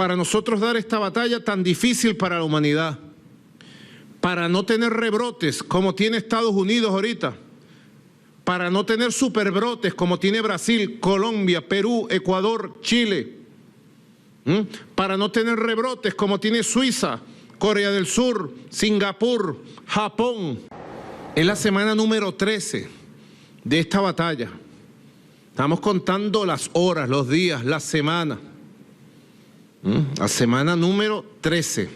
para nosotros dar esta batalla tan difícil para la humanidad, para no tener rebrotes como tiene Estados Unidos ahorita, para no tener superbrotes como tiene Brasil, Colombia, Perú, Ecuador, Chile, para no tener rebrotes como tiene Suiza, Corea del Sur, Singapur, Japón. Es la semana número 13 de esta batalla. Estamos contando las horas, los días, las semanas. La semana número 13.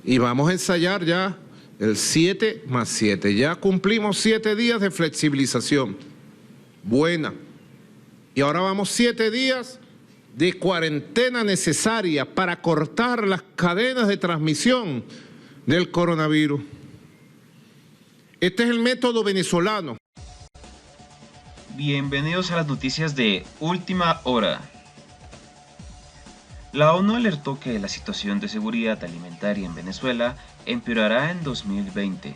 Y vamos a ensayar ya el 7 más 7. Ya cumplimos 7 días de flexibilización. Buena. Y ahora vamos 7 días de cuarentena necesaria para cortar las cadenas de transmisión del coronavirus. Este es el método venezolano. Bienvenidos a las noticias de última hora. La ONU alertó que la situación de seguridad alimentaria en Venezuela empeorará en 2020.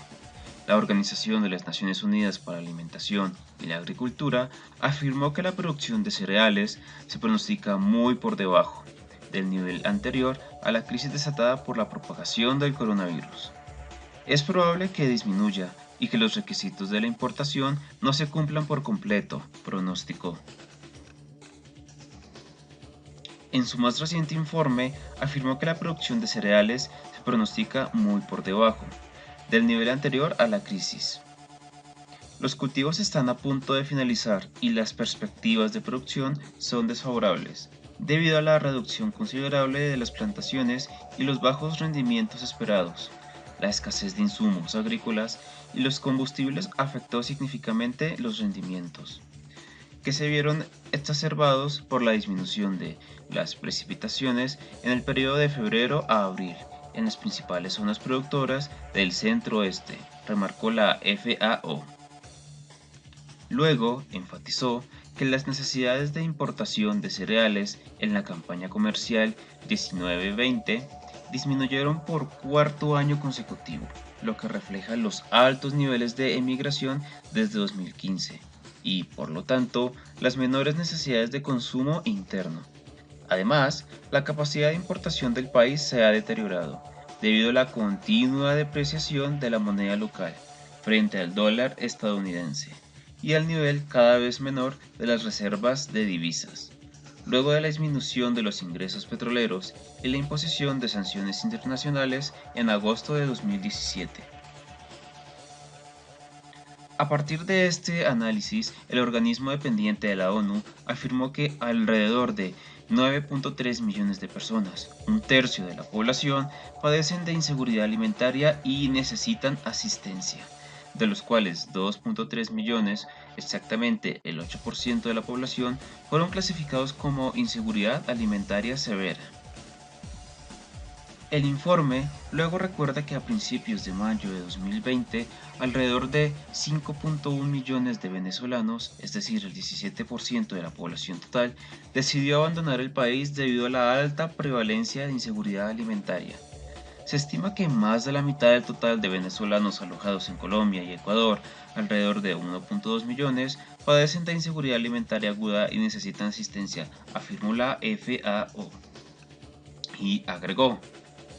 La Organización de las Naciones Unidas para la Alimentación y la Agricultura afirmó que la producción de cereales se pronostica muy por debajo del nivel anterior a la crisis desatada por la propagación del coronavirus. Es probable que disminuya y que los requisitos de la importación no se cumplan por completo, pronosticó. En su más reciente informe, afirmó que la producción de cereales se pronostica muy por debajo del nivel anterior a la crisis. Los cultivos están a punto de finalizar y las perspectivas de producción son desfavorables, debido a la reducción considerable de las plantaciones y los bajos rendimientos esperados. La escasez de insumos agrícolas y los combustibles afectó significativamente los rendimientos, que se vieron exacerbados por la disminución de las precipitaciones en el periodo de febrero a abril en las principales zonas productoras del centro-oeste, remarcó la FAO. Luego enfatizó que las necesidades de importación de cereales en la campaña comercial 19-20 disminuyeron por cuarto año consecutivo, lo que refleja los altos niveles de emigración desde 2015 y, por lo tanto, las menores necesidades de consumo interno. Además, la capacidad de importación del país se ha deteriorado debido a la continua depreciación de la moneda local frente al dólar estadounidense y al nivel cada vez menor de las reservas de divisas, luego de la disminución de los ingresos petroleros y la imposición de sanciones internacionales en agosto de 2017. A partir de este análisis, el organismo dependiente de la ONU afirmó que alrededor de 9.3 millones de personas, un tercio de la población, padecen de inseguridad alimentaria y necesitan asistencia, de los cuales 2.3 millones, exactamente el 8% de la población, fueron clasificados como inseguridad alimentaria severa. El informe luego recuerda que a principios de mayo de 2020, alrededor de 5.1 millones de venezolanos, es decir, el 17% de la población total, decidió abandonar el país debido a la alta prevalencia de inseguridad alimentaria. Se estima que más de la mitad del total de venezolanos alojados en Colombia y Ecuador, alrededor de 1.2 millones, padecen de inseguridad alimentaria aguda y necesitan asistencia, afirmó la FAO. Y agregó: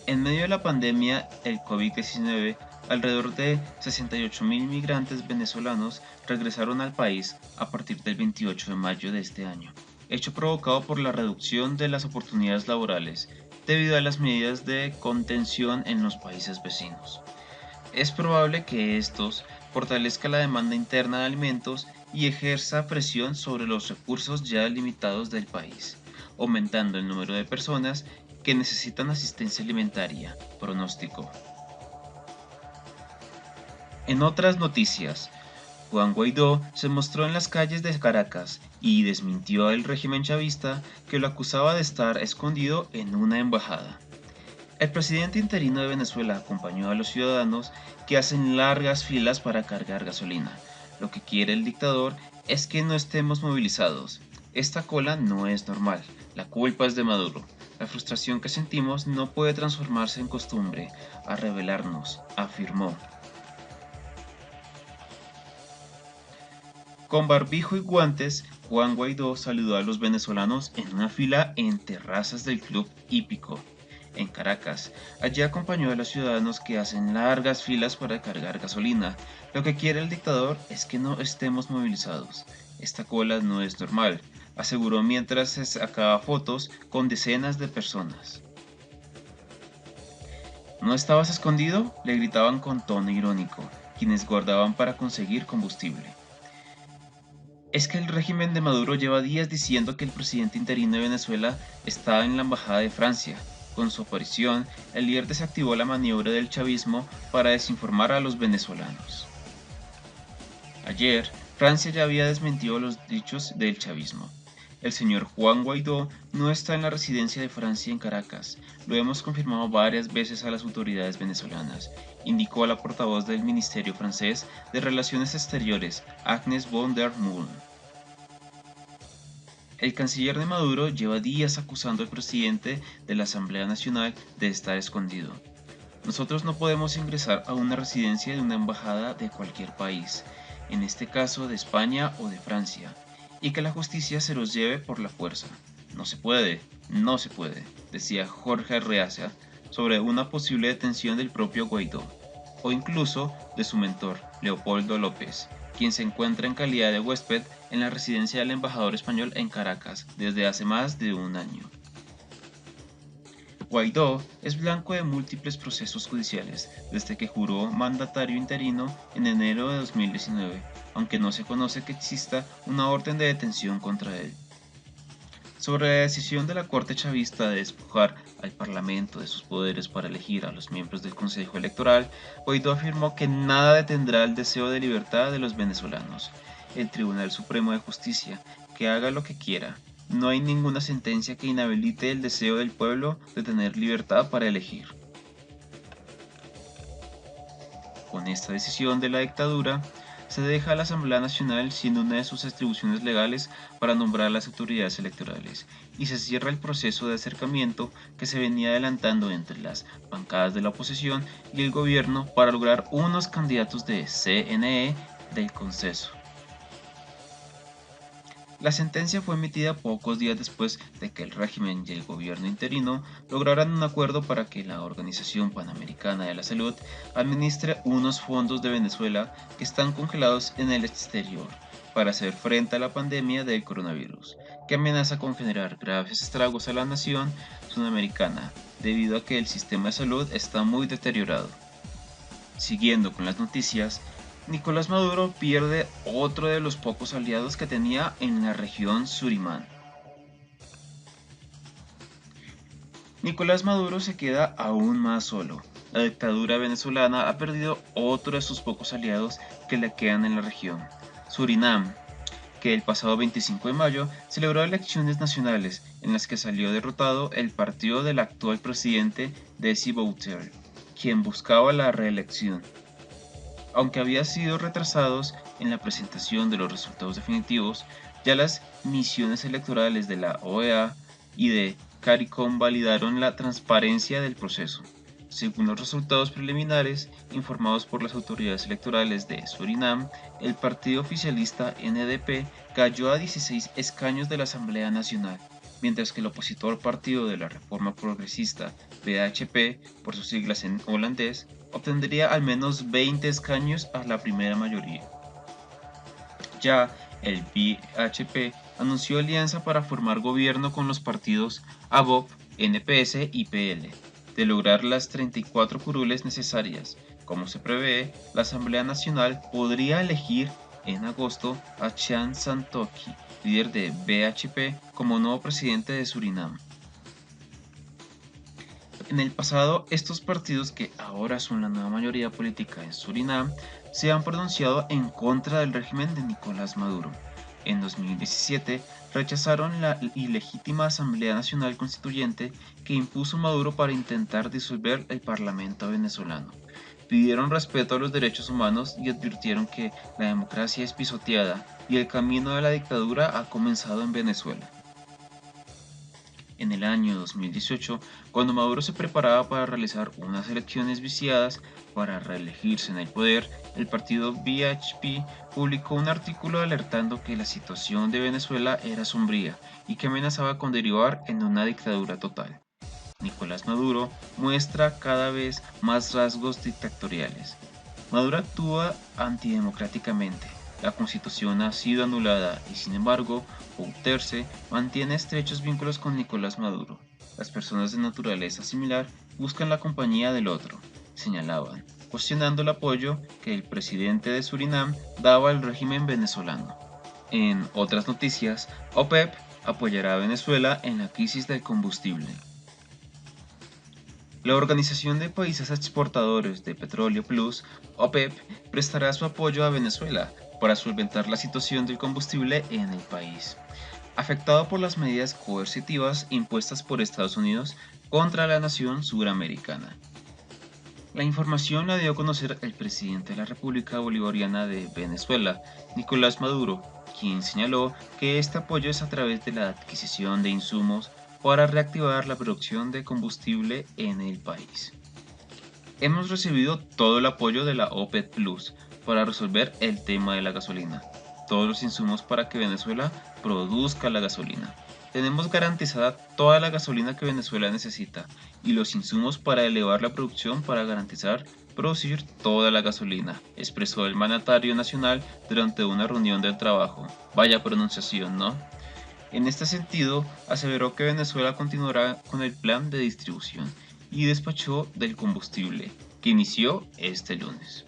en medio de la pandemia, el COVID-19, alrededor de 68.000 migrantes venezolanos regresaron al país a partir del 28 de mayo de este año, hecho provocado por la reducción de las oportunidades laborales debido a las medidas de contención en los países vecinos. Es probable que estos fortalezca la demanda interna de alimentos y ejerza presión sobre los recursos ya limitados del país, aumentando el número de personas que necesitan asistencia alimentaria, pronosticó. En otras noticias, Juan Guaidó se mostró en las calles de Caracas y desmintió al régimen chavista que lo acusaba de estar escondido en una embajada. El presidente interino de Venezuela acompañó a los ciudadanos que hacen largas filas para cargar gasolina. Lo que quiere el dictador es que no estemos movilizados. Esta cola no es normal, la culpa es de Maduro. La frustración que sentimos no puede transformarse en costumbre, a rebelarnos, afirmó. Con barbijo y guantes, Juan Guaidó saludó a los venezolanos en una fila en terrazas del Club Hípico, en Caracas. Allí acompañó a los ciudadanos que hacen largas filas para cargar gasolina. Lo que quiere el dictador es que no estemos movilizados. Esta cola no es normal, aseguró mientras se sacaba fotos con decenas de personas. ¿No estabas escondido?, le gritaban con tono irónico, quienes guardaban para conseguir combustible. Es que el régimen de Maduro lleva días diciendo que el presidente interino de Venezuela está en la embajada de Francia. Con su aparición, el líder desactivó la maniobra del chavismo para desinformar a los venezolanos. Ayer, Francia ya había desmentido los dichos del chavismo. El señor Juan Guaidó no está en la residencia de Francia en Caracas. Lo hemos confirmado varias veces a las autoridades venezolanas, indicó la portavoz del Ministerio francés de Relaciones Exteriores, Agnes von der Moon. El canciller de Maduro lleva días acusando al presidente de la Asamblea Nacional de estar escondido. Nosotros no podemos ingresar a una residencia de una embajada de cualquier país, en este caso de España o de Francia, y que la justicia se los lleve por la fuerza. No se puede, decía Jorge Arreaza sobre una posible detención del propio Guaidó, o incluso de su mentor, Leopoldo López, quien se encuentra en calidad de huésped en la residencia del embajador español en Caracas desde hace más de un año. Guaidó es blanco de múltiples procesos judiciales desde que juró mandatario interino en enero de 2019, aunque no se conoce que exista una orden de detención contra él. Sobre la decisión de la Corte Chavista de despojar al Parlamento de sus poderes para elegir a los miembros del Consejo Electoral, Guaidó afirmó que nada detendrá el deseo de libertad de los venezolanos. El Tribunal Supremo de Justicia, que haga lo que quiera. No hay ninguna sentencia que inhabilite el deseo del pueblo de tener libertad para elegir. Con esta decisión de la dictadura, se deja a la Asamblea Nacional sin una de sus atribuciones legales para nombrar a las autoridades electorales y se cierra el proceso de acercamiento que se venía adelantando entre las bancadas de la oposición y el gobierno para lograr unos candidatos de CNE del Conceso. La sentencia fue emitida pocos días después de que el régimen y el gobierno interino lograran un acuerdo para que la Organización Panamericana de la Salud administre unos fondos de Venezuela que están congelados en el exterior para hacer frente a la pandemia del coronavirus, que amenaza con generar graves estragos a la nación sudamericana debido a que el sistema de salud está muy deteriorado. Siguiendo con las noticias, Nicolás Maduro pierde otro de los pocos aliados que tenía en la región Surinam. Nicolás Maduro se queda aún más solo. La dictadura venezolana ha perdido otro de sus pocos aliados que le quedan en la región, Surinam, que el pasado 25 de mayo celebró elecciones nacionales en las que salió derrotado el partido del actual presidente Desi Bouterse, quien buscaba la reelección. Aunque había sido retrasados en la presentación de los resultados definitivos, ya las misiones electorales de la OEA y de CARICOM validaron la transparencia del proceso. Según los resultados preliminares informados por las autoridades electorales de Surinam, el partido oficialista NDP cayó a 16 escaños de la Asamblea Nacional, mientras que el opositor Partido de la Reforma Progresista, BHP, por sus siglas en holandés, obtendría al menos 20 escaños a la primera mayoría. Ya el BHP anunció alianza para formar gobierno con los partidos ABOP, NPS y PL. De lograr las 34 curules necesarias, como se prevé, la Asamblea Nacional podría elegir en agosto a Chan Santoki, líder de BHP, como nuevo presidente de Surinam. En el pasado, estos partidos, que ahora son la nueva mayoría política en Surinam, se han pronunciado en contra del régimen de Nicolás Maduro. En 2017, rechazaron la ilegítima Asamblea Nacional Constituyente que impuso Maduro para intentar disolver el Parlamento venezolano. Pidieron respeto a los derechos humanos y advirtieron que la democracia es pisoteada y el camino de la dictadura ha comenzado en Venezuela. En el año 2018, cuando Maduro se preparaba para realizar unas elecciones viciadas para reelegirse en el poder, el partido BHP publicó un artículo alertando que la situación de Venezuela era sombría y que amenazaba con derivar en una dictadura total. Nicolás Maduro muestra cada vez más rasgos dictatoriales. Maduro actúa antidemocráticamente. La constitución ha sido anulada y sin embargo, Bouterse mantiene estrechos vínculos con Nicolás Maduro. Las personas de naturaleza similar buscan la compañía del otro, señalaban, cuestionando el apoyo que el presidente de Surinam daba al régimen venezolano. En otras noticias, OPEP apoyará a Venezuela en la crisis del combustible. La Organización de Países Exportadores de Petróleo Plus, OPEP, prestará su apoyo a Venezuela para solventar la situación del combustible en el país, afectado por las medidas coercitivas impuestas por Estados Unidos contra la nación suramericana. La información la dio a conocer el presidente de la República Bolivariana de Venezuela, Nicolás Maduro, quien señaló que este apoyo es a través de la adquisición de insumos para reactivar la producción de combustible en el país. Hemos recibido todo el apoyo de la OPEP Plus para resolver el tema de la gasolina, todos los insumos para que Venezuela produzca la gasolina. Tenemos garantizada toda la gasolina que Venezuela necesita y los insumos para elevar la producción para garantizar producir toda la gasolina, expresó el mandatario nacional durante una reunión del trabajo. Vaya pronunciación, ¿no? En este sentido, aseveró que Venezuela continuará con el plan de distribución y despacho del combustible, que inició este lunes.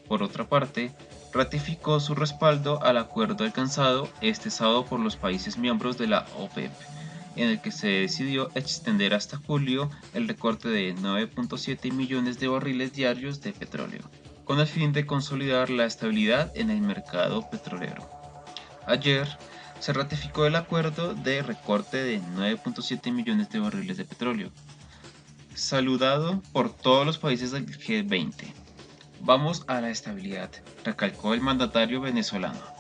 Por otra parte, ratificó su respaldo al acuerdo alcanzado este sábado por los países miembros de la OPEP, en el que se decidió extender hasta julio el recorte de 9.7 millones de barriles diarios de petróleo, con el fin de consolidar la estabilidad en el mercado petrolero. Ayer, se ratificó el acuerdo de recorte de 9.7 millones de barriles de petróleo, saludado por todos los países del G20. Vamos a la estabilidad, recalcó el mandatario venezolano.